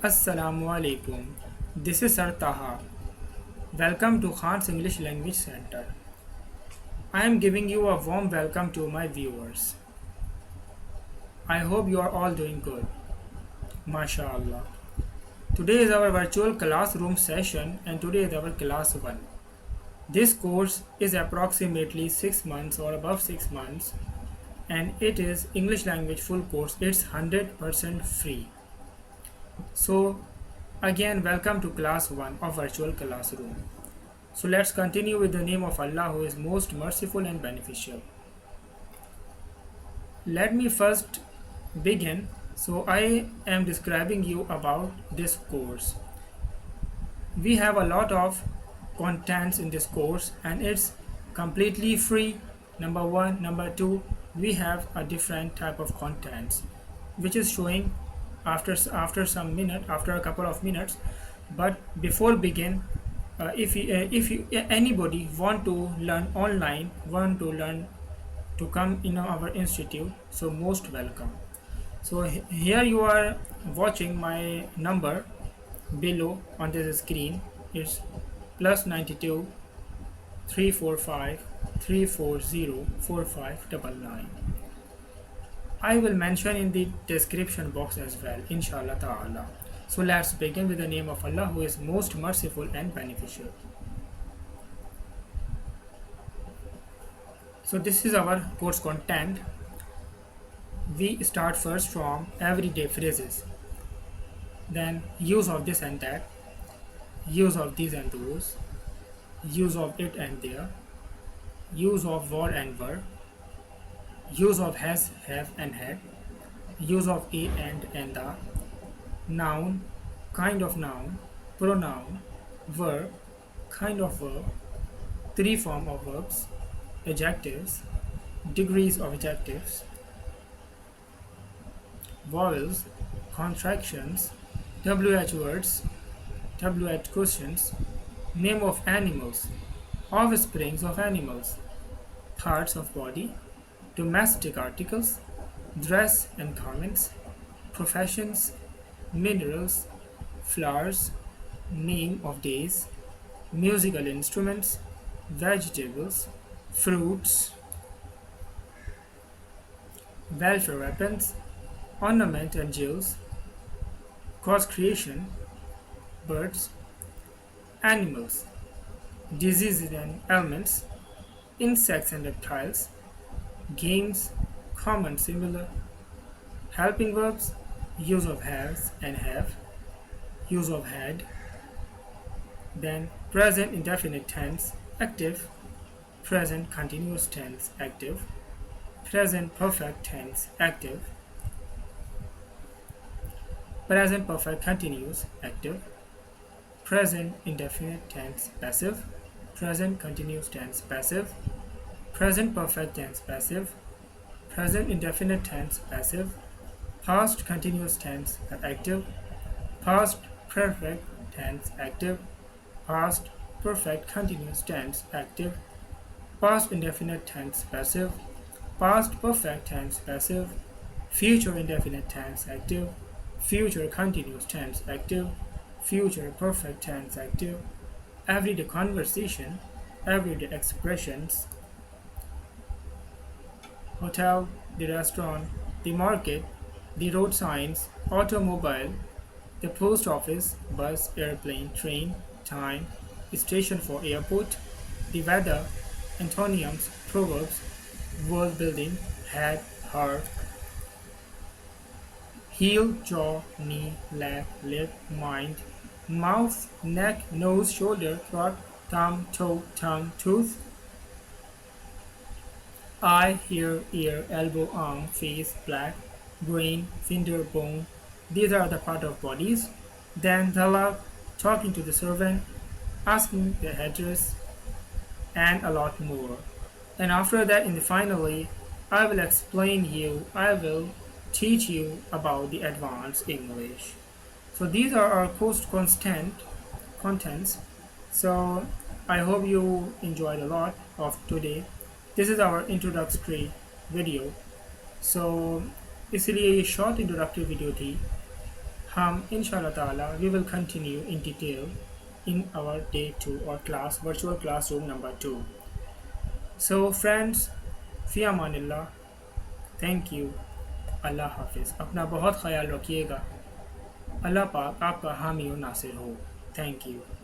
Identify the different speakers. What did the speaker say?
Speaker 1: Assalamu alaikum. This is Sir Taha. Welcome to Khan's English Language Center. I am giving you a warm welcome to my viewers. I hope you are all doing good. MashaAllah. Today is our virtual classroom session and today is our class 1. This course is approximately 6 months or above 6 months and it is English language full course. It's 100% free. So again, welcome to class 1 of virtual classroom. So let's continue with the name of Allah who is most merciful and beneficial. Let me first begin. So I am describing you about this course. We have a lot of contents in this course and it's completely free. Number 1, number 2, we have a different type of contents which is showing after a couple of minutes. But before begin, if anybody want to learn online, want to learn to come in our institute, so most welcome. So here you are watching my number below on this screen. It's +92 345 340 4599. I will mention in the description box as well, inshallah ta'ala. So let's begin with the name of Allah who is most merciful and beneficial. So this is our course content. We start first from everyday phrases, then use of this and that, use of these and those, use of it and there, use of were and were, use of has, have and had, use of a and the, noun, kind of noun, pronoun, verb, kind of verb, 3 form of verbs, adjectives, degrees of adjectives, vowels, contractions, WH words, WH questions, name of animals, offsprings of animals, parts of body, domestic articles, dress and garments, professions, minerals, flowers, name of days, musical instruments, vegetables, fruits, welfare weapons, ornament and jewels, cause creation, birds, animals, diseases and ailments, insects and reptiles, games, common similar, helping verbs, use of has and have, use of had, then present indefinite tense, active, present continuous tense, active, present perfect tense, active, present perfect continuous, active, present indefinite tense, passive, present continuous tense, passive, present perfect tense, passive, present indefinite tense, passive, past continuous tense, active, past perfect tense, active, past perfect continuous tense, active, past indefinite tense, passive, past perfect tense, passive, future indefinite tense, active, future continuous tense, active, future perfect tense, active, everyday conversation, everyday expressions, hotel, the restaurant, the market, the road signs, automobile, the post office, bus, airplane, train, time, station for airport, the weather, antonyms, proverbs, world building, head, heart, heel, jaw, knee, leg, lip, mind, mouth, neck, nose, shoulder, throat, thumb, toe, tongue, tooth, eye, ear, elbow, arm, face, back, brain, finger, bone. These are the part of bodies. Then talaq, talking to the servant, asking the address, and a lot more. And after that, in the finally, I will teach you about the advanced English. So these are our contents. So I hope you enjoyed a lot of today. This is our introductory video. So इसलिए ये short introductory video थी. Inshallah ta'ala, we will continue in detail in our day 2 or class, virtual classroom number 2. So friends, fi amanillah, thank you, अल्लाह हाफिज़। अपना बहुत ख्याल रखिएगा। अल्लाह पाक आपका हामी और नासिर हो। Thank you.